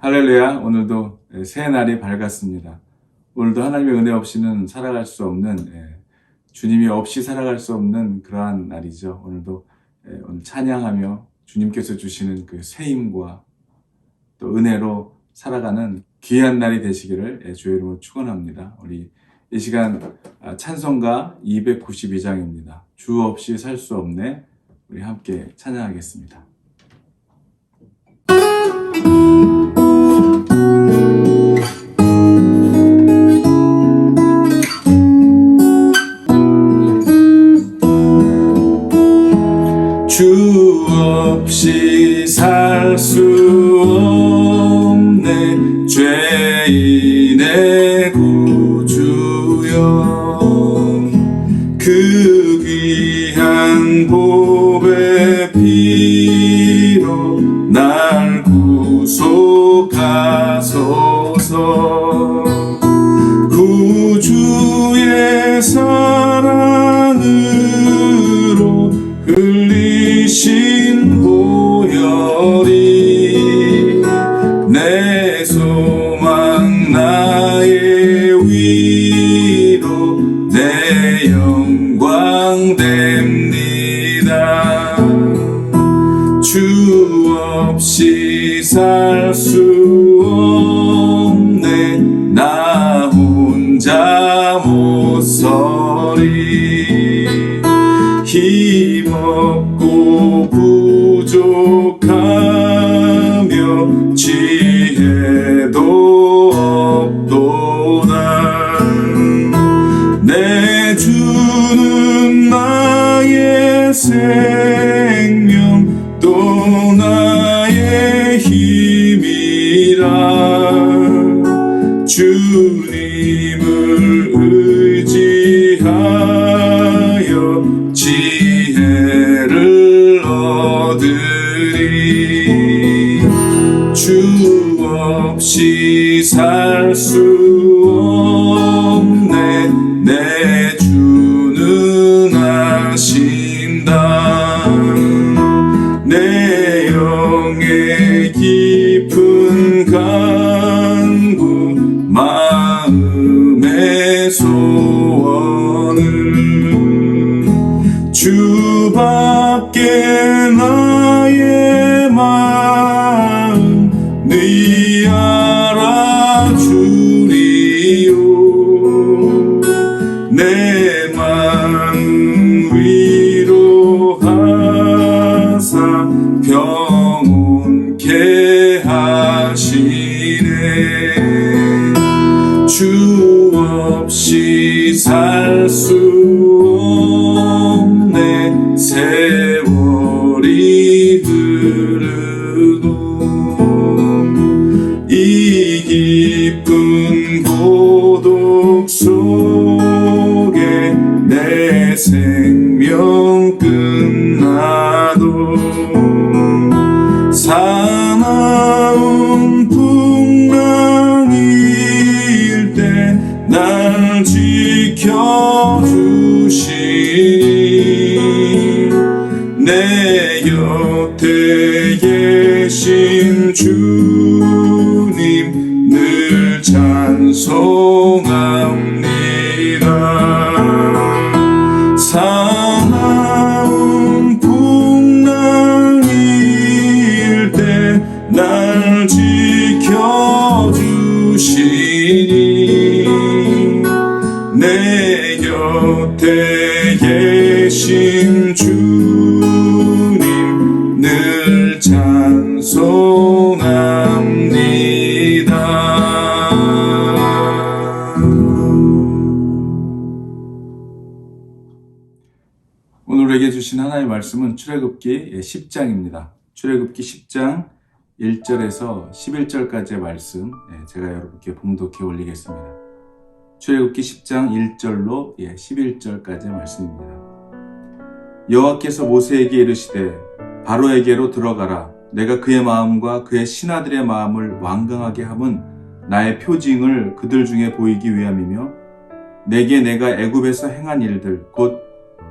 할렐루야. 오늘도 새 날이 밝았습니다. 오늘도 하나님의 은혜 없이는 살아갈 수 없는, 주님이 없이 살아갈 수 없는 그러한 날이죠. 오늘도 오늘 찬양하며 주님께서 주시는 그 새 힘과 또 은혜로 살아가는 귀한 날이 되시기를 주의 이름으로 축원합니다. 우리 이 시간 찬송가 292장입니다. 주 없이 살 수 없네. 우리 함께 찬양하겠습니다. 주 없이 살 수 없네. 죄인의 구주여, 그 귀한 보배 피로 날 구속하소서. 구주의 사랑으로 흘리신 보혈이 내 소망 나의 위로 내 영광 됩니다. 주 없이 살 수 없네. 나 혼자 못 서리. 힘없고 부족하며 지혜도 없도다. 내 주는 나의 생명 또 나의 힘이라. 주님을 의지하여 지혜를 얻으리. 주 없이 살 수 없네. 내 주는 아신다. 내 영의 깊은 간구 마음의 소원을 주밖에 나의 마음 네 알아주리요. 내 마음 위로하사 평온케 하시네. 주 없이 살 수 없네. 세월이 흐르고 이 깊은 고독 속에 내 생명 끝나도 사나운 풍랑일 때 날 지켜주시니. 내 곁에 계신 주님 늘 찬송합니다. 사나운 풍랑일 때 날 지켜주시니. 내 곁에 계신 주님 늘 찬송합니다. 오늘 우리에게 주신 하나님의 말씀은 출애굽기 10장입니다. 출애굽기 10장 1절에서 11절까지의 말씀 제가 여러분께 봉독해 올리겠습니다. 출애굽기 10장 1절로 11절까지의 말씀입니다. 여호와께서 모세에게 이르시되 바로에게로 들어가라. 내가 그의 마음과 그의 신하들의 마음을 완강하게 함은 나의 표징을 그들 중에 보이기 위함이며 내게 내가 애굽에서 행한 일들 곧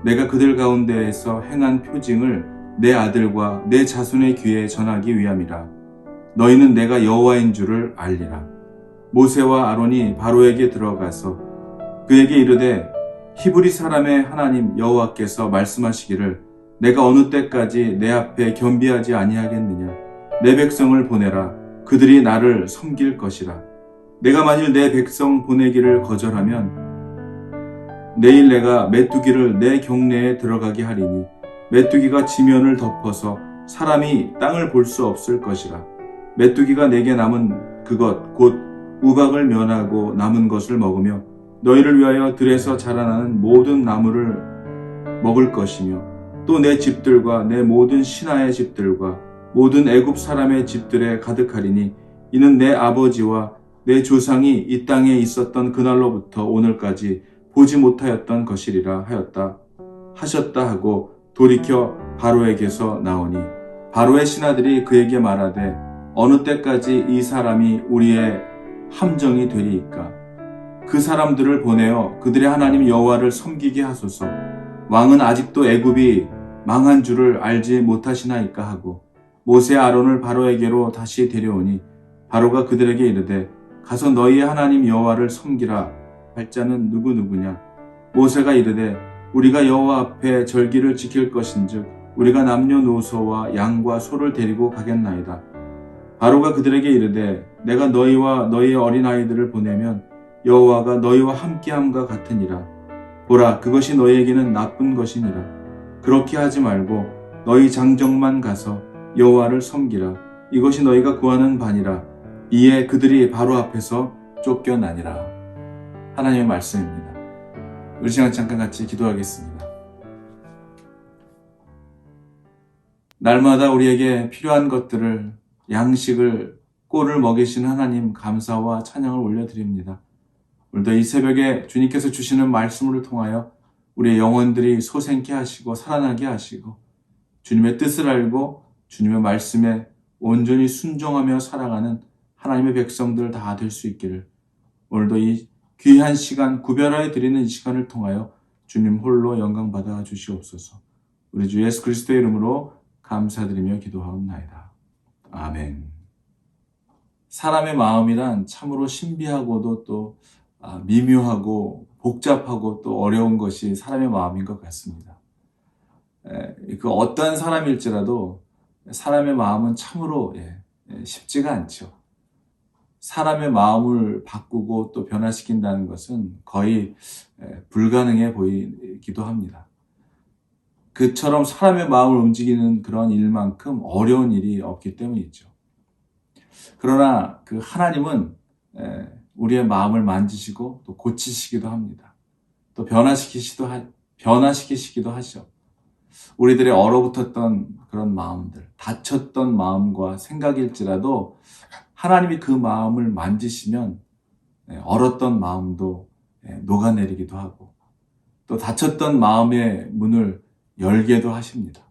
내가 그들 가운데에서 행한 표징을 내 아들과 내 자손의 귀에 전하기 위함이라. 너희는 내가 여호와인 줄을 알리라. 모세와 아론이 바로에게 들어가서 그에게 이르되 히브리 사람의 하나님 여호와께서 말씀하시기를 내가 어느 때까지 내 앞에 겸비하지 아니하겠느냐. 내 백성을 보내라. 그들이 나를 섬길 것이라. 내가 만일 내 백성 보내기를 거절하면 내일 내가 메뚜기를 내 경내에 들어가게 하리니 메뚜기가 지면을 덮어서 사람이 땅을 볼 수 없을 것이라. 메뚜기가 내게 남은 그것 곧 우박을 면하고 남은 것을 먹으며 너희를 위하여 들에서 자라나는 모든 나무를 먹을 것이며 또 내 집들과 내 모든 신하의 집들과 모든 애굽 사람의 집들에 가득하리니 이는 내 아버지와 내 조상이 이 땅에 있었던 그날로부터 오늘까지 보지 못하였던 것이리라 하셨다 하고 돌이켜 바로에게서 나오니 바로의 신하들이 그에게 말하되 어느 때까지 이 사람이 우리의 함정이 되리이까. 그 사람들을 보내어 그들의 하나님 여호와를 섬기게 하소서. 왕은 아직도 애굽이 망한 줄을 알지 못하시나이까 하고 모세 아론을 바로에게로 다시 데려오니 바로가 그들에게 이르되 가서 너희의 하나님 여호와를 섬기라 할 자는 누구냐. 모세가 이르되 우리가 여호와 앞에 절기를 지킬 것인즉 우리가 남녀노소와 양과 소를 데리고 가겠나이다. 바로가 그들에게 이르되 내가 너희와 너희의 어린아이들을 보내면 여호와가 너희와 함께함과 같으니라. 보라, 그것이 너희에게는 나쁜 것이니라. 그렇게 하지 말고 너희 장정만 가서 여호와를 섬기라. 이것이 너희가 구하는 바니라. 이에 그들이 바로 앞에서 쫓겨나니라. 하나님의 말씀입니다. 우리 시간 잠깐 같이 기도하겠습니다. 날마다 우리에게 필요한 것들을 양식을 꼴을 먹이신 하나님 감사와 찬양을 올려드립니다. 오늘도 이 새벽에 주님께서 주시는 말씀을 통하여 우리의 영혼들이 솟생케 하시고 살아나게 하시고 주님의 뜻을 알고 주님의 말씀에 온전히 순종하며 살아가는 하나님의 백성들 다 될 수 있기를 오늘도 이 귀한 시간 구별하여 드리는 이 시간을 통하여 주님 홀로 영광 받아 주시옵소서. 우리 주 예수 그리스도의 이름으로 감사드리며 기도하옵나이다. 아멘. 사람의 마음이란 참으로 신비하고도 또 미묘하고 복잡하고 또 어려운 것이 사람의 마음인 것 같습니다. 그 어떠한 사람일지라도 사람의 마음은 참으로 쉽지가 않죠. 사람의 마음을 바꾸고 또 변화시킨다는 것은 거의 불가능해 보이기도 합니다. 그처럼 사람의 마음을 움직이는 그런 일만큼 어려운 일이 없기 때문이죠. 그러나 그 하나님은 우리의 마음을 만지시고 또 고치시기도 합니다. 또 변화시키시기도 하죠. 우리들의 얼어붙었던 그런 마음들, 다쳤던 마음과 생각일지라도 하나님이 그 마음을 만지시면 얼었던 마음도 녹아내리기도 하고 또 닫혔던 마음의 문을 열게도 하십니다.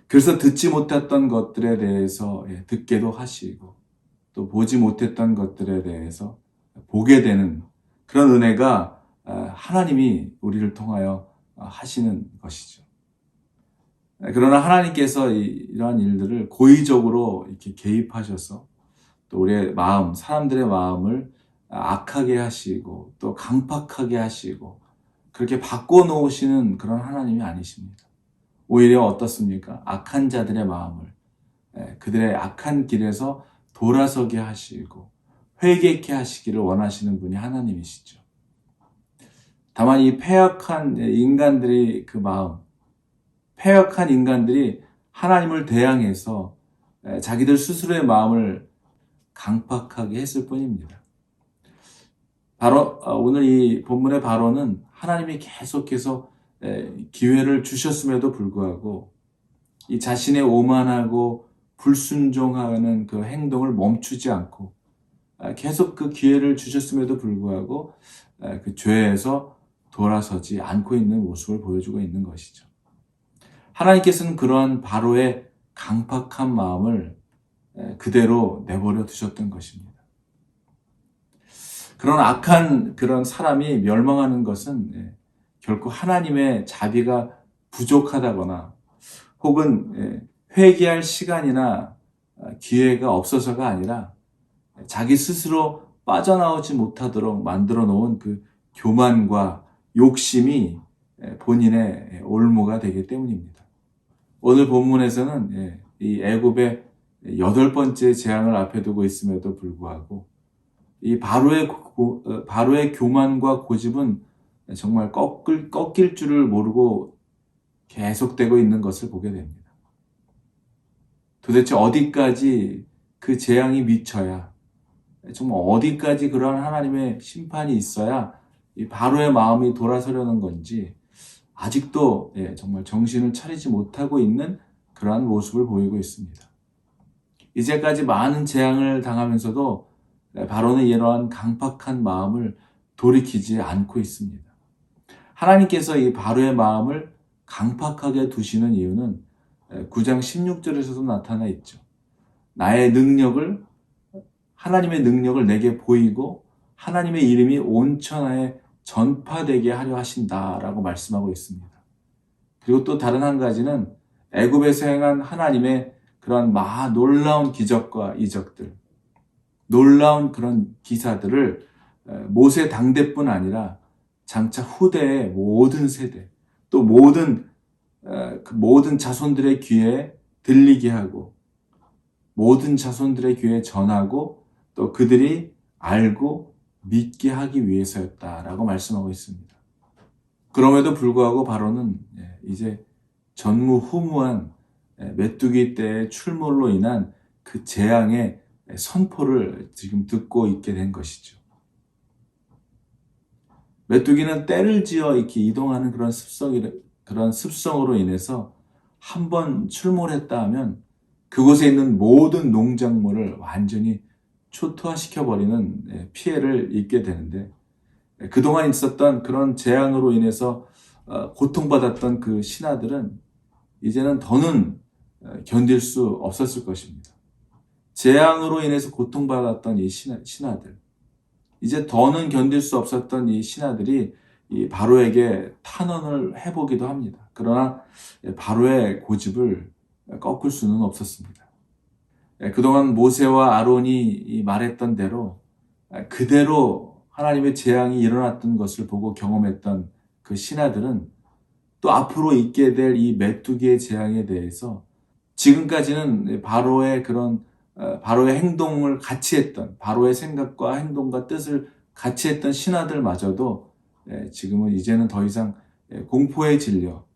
그래서 듣지 못했던 것들에 대해서 듣게도 하시고 또 보지 못했던 것들에 대해서 보게 되는 그런 은혜가 하나님이 우리를 통하여 하시는 것이죠. 그러나 하나님께서 이러한 일들을 고의적으로 이렇게 개입하셔서 또 우리의 마음, 사람들의 마음을 악하게 하시고 또 강팍하게 하시고 그렇게 바꿔놓으시는 그런 하나님이 아니십니다. 오히려 어떻습니까? 악한 자들의 마음을 그들의 악한 길에서 돌아서게 하시고 회개케 하시기를 원하시는 분이 하나님이시죠. 다만 이 패역한 인간들이 그 마음, 패역한 인간들이 하나님을 대항해서 자기들 스스로의 마음을 강팍하게 했을 뿐입니다. 바로 오늘 이 본문의 바로는 하나님이 계속해서 기회를 주셨음에도 불구하고 이 자신의 오만하고 불순종하는 그 행동을 멈추지 않고 계속 그 기회를 주셨음에도 불구하고 그 죄에서 돌아서지 않고 있는 모습을 보여주고 있는 것이죠. 하나님께서는 그러한 바로의 강팍한 마음을 그대로 내버려 두셨던 것입니다. 그런 악한 그런 사람이 멸망하는 것은 결코 하나님의 자비가 부족하다거나 혹은 회개할 시간이나 기회가 없어서가 아니라 자기 스스로 빠져나오지 못하도록 만들어 놓은 그 교만과 욕심이 본인의 올무가 되기 때문입니다. 오늘 본문에서는 이 애굽의 8번째 재앙을 앞에 두고 있음에도 불구하고 이 바로의 교만과 고집은 정말 꺾일 줄을 모르고 계속되고 있는 것을 보게 됩니다. 도대체 어디까지 그 재앙이 미쳐야, 정말 어디까지 그러한 하나님의 심판이 있어야 이 바로의 마음이 돌아서려는 건지 아직도 정말 정신을 차리지 못하고 있는 그러한 모습을 보이고 있습니다. 이제까지 많은 재앙을 당하면서도 바로는 이러한 강팍한 마음을 돌이키지 않고 있습니다. 하나님께서 이 바로의 마음을 강팍하게 두시는 이유는 9장 16절에서도 나타나 있죠. 하나님의 능력을 내게 보이고 하나님의 이름이 온 천하에 전파되게 하려 하신다라고 말씀하고 있습니다. 그리고 또 다른 한 가지는 애굽에서 행한 하나님의 그런 놀라운 기적과 이적들, 놀라운 그런 기사들을 모세 당대뿐 아니라 장차 후대의 모든 세대, 또 모든 자손들의 귀에 들리게 하고 모든 자손들의 귀에 전하고 또 그들이 알고 믿게 하기 위해서였다라고 말씀하고 있습니다. 그럼에도 불구하고 바로는 이제 전무후무한 메뚜기 떼의 출몰로 인한 그 재앙의 선포를 지금 듣고 있게 된 것이죠. 메뚜기는 떼를 지어 이렇게 이동하는 그런 습성으로 인해서 한번 출몰했다 하면 그곳에 있는 모든 농작물을 완전히 초토화시켜버리는 피해를 입게 되는데, 그동안 있었던 그런 재앙으로 인해서 고통받았던 그 신하들은 이제는 더는 견딜 수 없었을 것입니다. 재앙으로 인해서 고통받았던 이 신하들, 이제 더는 견딜 수 없었던 이 신하들이 이 바로에게 탄원을 해보기도 합니다. 그러나 바로의 고집을 꺾을 수는 없었습니다. 그동안 모세와 아론이 말했던 대로 그대로 하나님의 재앙이 일어났던 것을 보고 경험했던 그 신하들은 또 앞으로 있게 될 이 메뚜기의 재앙에 대해서 지금까지는 바로의 행동을 같이 했던, 바로의 생각과 행동과 뜻을 같이 했던 신하들마저도 지금은 이제는 더 이상 공포에 질려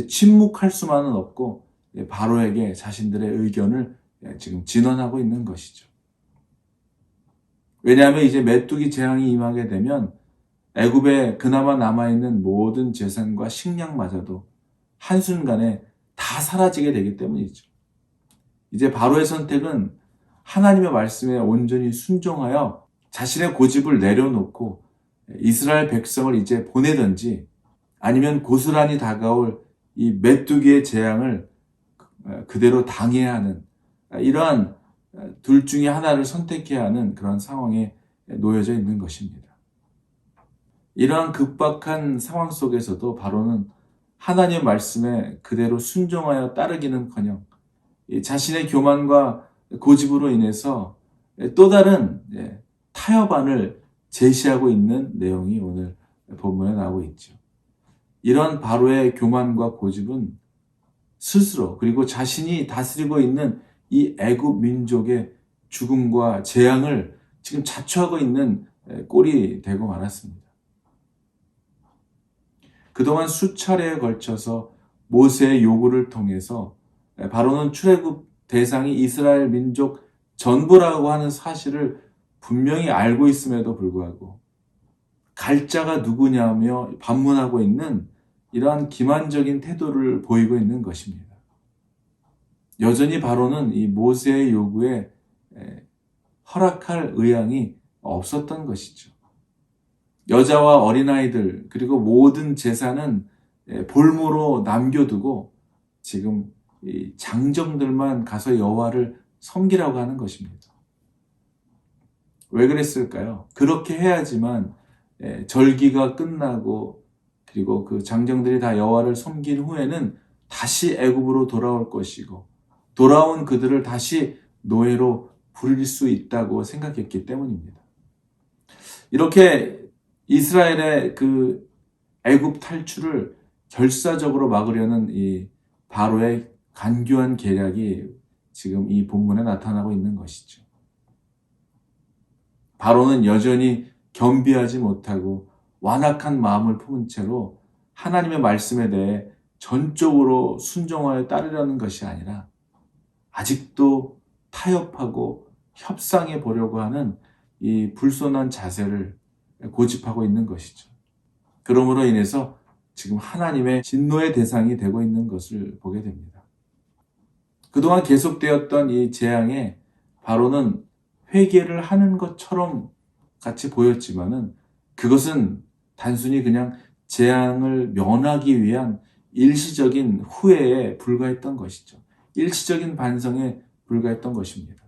침묵할 수만은 없고 바로에게 자신들의 의견을 지금 진언하고 있는 것이죠. 왜냐하면 이제 메뚜기 재앙이 임하게 되면 애굽에 그나마 남아있는 모든 재산과 식량마저도 한순간에 다 사라지게 되기 때문이죠. 이제 바로의 선택은 하나님의 말씀에 온전히 순종하여 자신의 고집을 내려놓고 이스라엘 백성을 이제 보내든지 아니면 고스란히 다가올 이 메뚜기의 재앙을 그대로 당해야 하는, 이러한 둘 중에 하나를 선택해야 하는 그런 상황에 놓여져 있는 것입니다. 이러한 급박한 상황 속에서도 바로는 하나님의 말씀에 그대로 순종하여 따르기는커녕 자신의 교만과 고집으로 인해서 또 다른 타협안을 제시하고 있는 내용이 오늘 본문에 나오고 있죠. 이런 바로의 교만과 고집은 스스로 그리고 자신이 다스리고 있는 이 애굽 민족의 죽음과 재앙을 지금 자초하고 있는 꼴이 되고 말았습니다. 그동안 수차례에 걸쳐서 모세의 요구를 통해서 바로는 출애굽 대상이 이스라엘 민족 전부라고 하는 사실을 분명히 알고 있음에도 불구하고 갈자가 누구냐며 반문하고 있는 이러한 기만적인 태도를 보이고 있는 것입니다. 여전히 바로는 이 모세의 요구에 허락할 의향이 없었던 것이죠. 여자와 어린아이들 그리고 모든 재산은 볼모로 남겨두고 지금 이 장정들만 가서 여호와를 섬기라고 하는 것입니다. 왜 그랬을까요? 그렇게 해야지만 절기가 끝나고 그리고 그 장정들이 다 여호와를 섬긴 후에는 다시 애굽으로 돌아올 것이고 돌아온 그들을 다시 노예로 부릴 수 있다고 생각했기 때문입니다. 이렇게 이스라엘의 그 애굽 탈출을 결사적으로 막으려는 이 바로의 간교한 계략이 지금 이 본문에 나타나고 있는 것이죠. 바로는 여전히 겸비하지 못하고 완악한 마음을 품은 채로 하나님의 말씀에 대해 전적으로 순종하여 따르려는 것이 아니라 아직도 타협하고 협상해 보려고 하는 이 불손한 자세를 고집하고 있는 것이죠. 그러므로 인해서 지금 하나님의 진노의 대상이 되고 있는 것을 보게 됩니다. 그동안 계속되었던 이 재앙에 바로는 회개를 하는 것처럼 같이 보였지만은 그것은 단순히 그냥 재앙을 면하기 위한 일시적인 후회에 불과했던 것이죠. 일시적인 반성에 불과했던 것입니다.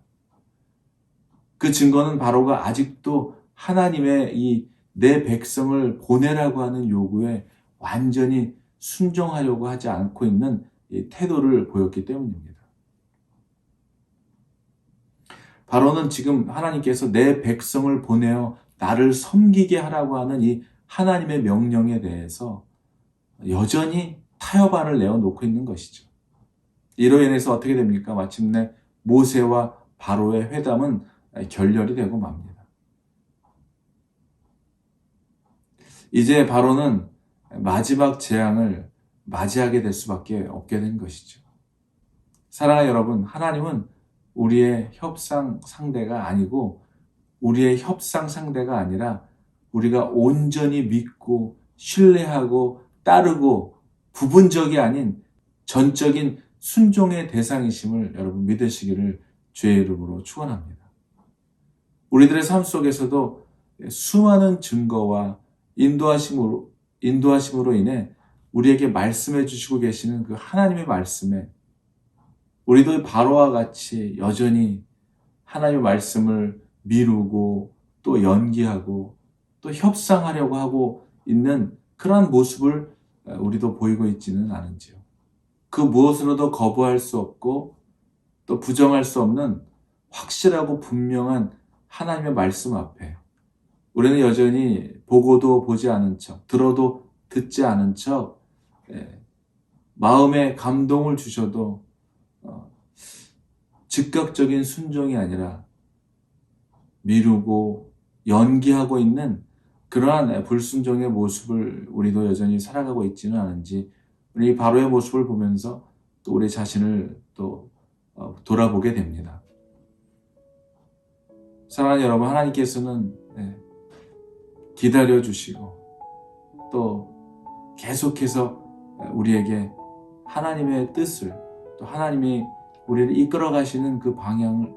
그 증거는 바로가 아직도 하나님의 이 내 백성을 보내라고 하는 요구에 완전히 순종하려고 하지 않고 있는 이 태도를 보였기 때문입니다. 바로는 지금 하나님께서 내 백성을 보내어 나를 섬기게 하라고 하는 이 하나님의 명령에 대해서 여전히 타협안을 내어놓고 있는 것이죠. 이로 인해서 어떻게 됩니까? 마침내 모세와 바로의 회담은 결렬이 되고 맙니다. 이제 바로는 마지막 재앙을 맞이하게 될 수밖에 없게 된 것이죠. 사랑하는 여러분, 하나님은 우리의 협상 상대가 아니고 우리의 협상 상대가 아니라 우리가 온전히 믿고 신뢰하고 따르고 부분적이 아닌 전적인 순종의 대상이심을 여러분 믿으시기를 주의 이름으로 축원합니다. 우리들의 삶 속에서도 수많은 증거와 인도하심으로 인해 우리에게 말씀해 주시고 계시는 그 하나님의 말씀에 우리도 바로와 같이 여전히 하나님의 말씀을 미루고 또 연기하고 또 협상하려고 하고 있는 그러한 모습을 우리도 보이고 있지는 않은지요. 그 무엇으로도 거부할 수 없고 또 부정할 수 없는 확실하고 분명한 하나님의 말씀 앞에 우리는 여전히 보고도 보지 않은 척, 들어도 듣지 않은 척, 마음에 감동을 주셔도 즉각적인 순종이 아니라 미루고 연기하고 있는 그러한 불순종의 모습을 우리도 여전히 살아가고 있지는 않은지 우리 바로의 모습을 보면서 또 우리 자신을 또 돌아보게 됩니다. 사랑하는 여러분, 하나님께서는 기다려주시고 또 계속해서 우리에게 하나님의 뜻을 또 하나님이 우리를 이끌어 가시는 그 방향을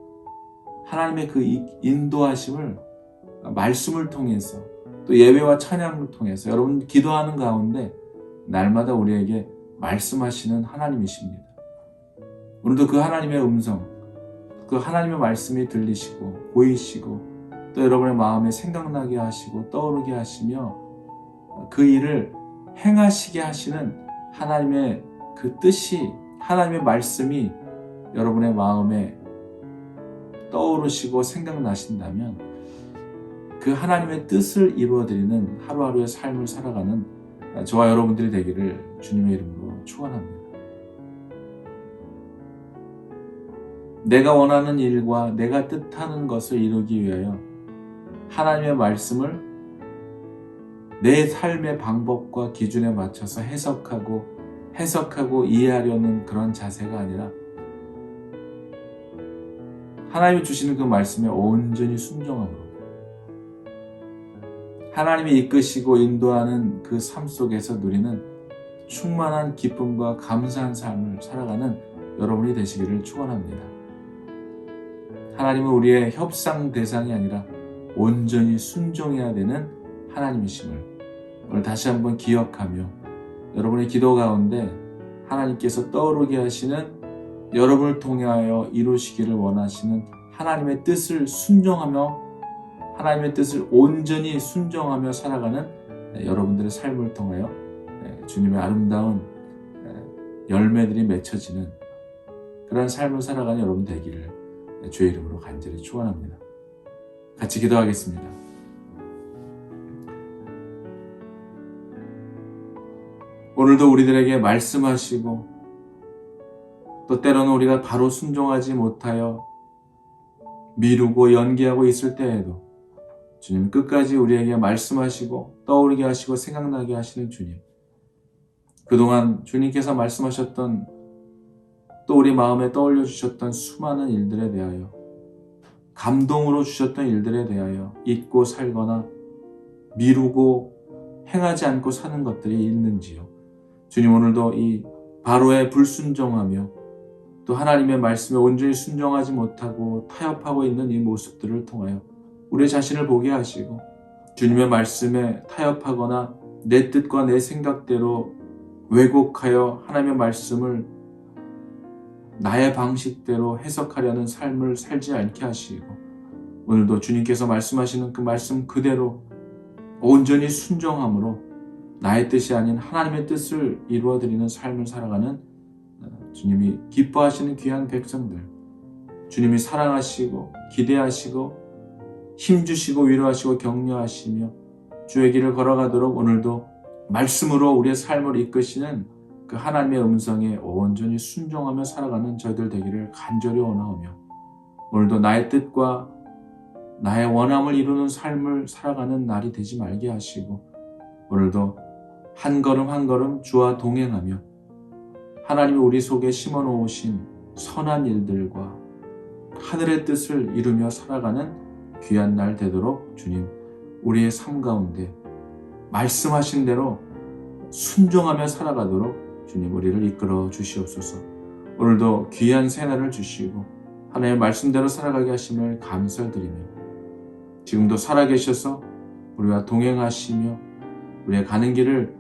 하나님의 그 인도하심을 말씀을 통해서 또 예배와 찬양을 통해서 여러분 기도하는 가운데 날마다 우리에게 말씀하시는 하나님이십니다. 오늘도 그 하나님의 음성, 그 하나님의 말씀이 들리시고 보이시고 또 여러분의 마음에 생각나게 하시고 떠오르게 하시며 그 일을 행하시게 하시는 하나님의 그 뜻이 하나님의 말씀이 여러분의 마음에 떠오르시고 생각나신다면 그 하나님의 뜻을 이루어드리는 하루하루의 삶을 살아가는 저와 여러분들이 되기를 주님의 이름으로 축원합니다. 내가 원하는 일과 내가 뜻하는 것을 이루기 위하여 하나님의 말씀을 내 삶의 방법과 기준에 맞춰서 해석하고 이해하려는 그런 자세가 아니라 하나님이 주시는 그 말씀에 온전히 순종함으로 하나님이 이끄시고 인도하는 그 삶 속에서 누리는 충만한 기쁨과 감사한 삶을 살아가는 여러분이 되시기를 축원합니다. 하나님은 우리의 협상 대상이 아니라 온전히 순종해야 되는 하나님이심을 오늘 다시 한번 기억하며 여러분의 기도 가운데 하나님께서 떠오르게 하시는 여러분을 통하여 이루시기를 원하시는 하나님의 뜻을 순종하며 하나님의 뜻을 온전히 순종하며 살아가는 여러분들의 삶을 통하여 주님의 아름다운 열매들이 맺혀지는 그런 삶을 살아가는 여러분 되기를 주의 이름으로 간절히 축원합니다. 같이 기도하겠습니다. 오늘도 우리들에게 말씀하시고 또 때로는 우리가 바로 순종하지 못하여 미루고 연기하고 있을 때에도 주님 끝까지 우리에게 말씀하시고 떠오르게 하시고 생각나게 하시는 주님, 그동안 주님께서 말씀하셨던 또 우리 마음에 떠올려 주셨던 수많은 일들에 대하여, 감동으로 주셨던 일들에 대하여 잊고 살거나 미루고 행하지 않고 사는 것들이 있는지요. 주님, 오늘도 이 바로에 불순종하며 또 하나님의 말씀에 온전히 순종하지 못하고 타협하고 있는 이 모습들을 통하여 우리 자신을 보게 하시고, 주님의 말씀에 타협하거나 내 뜻과 내 생각대로 왜곡하여 하나님의 말씀을 나의 방식대로 해석하려는 삶을 살지 않게 하시고, 오늘도 주님께서 말씀하시는 그 말씀 그대로 온전히 순종함으로 나의 뜻이 아닌 하나님의 뜻을 이루어드리는 삶을 살아가는 주님이 기뻐하시는 귀한 백성들, 주님이 사랑하시고 기대하시고 힘주시고 위로하시고 격려하시며 주의 길을 걸어가도록 오늘도 말씀으로 우리의 삶을 이끄시는 그 하나님의 음성에 온전히 순종하며 살아가는 저희들 되기를 간절히 원하오며, 오늘도 나의 뜻과 나의 원함을 이루는 삶을 살아가는 날이 되지 말게 하시고, 오늘도 한 걸음 한 걸음 주와 동행하며 하나님이 우리 속에 심어 놓으신 선한 일들과 하늘의 뜻을 이루며 살아가는 귀한 날 되도록 주님, 우리의 삶 가운데 말씀하신 대로 순종하며 살아가도록 주님 우리를 이끌어 주시옵소서. 오늘도 귀한 새날을 주시고 하나님의 말씀대로 살아가게 하심을 감사드리며, 지금도 살아계셔서 우리와 동행하시며 우리의 가는 길을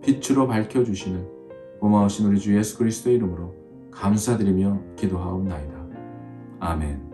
빛으로 밝혀주시는 고마우신 우리 주 예수 그리스도의 이름으로 감사드리며 기도하옵나이다. 아멘.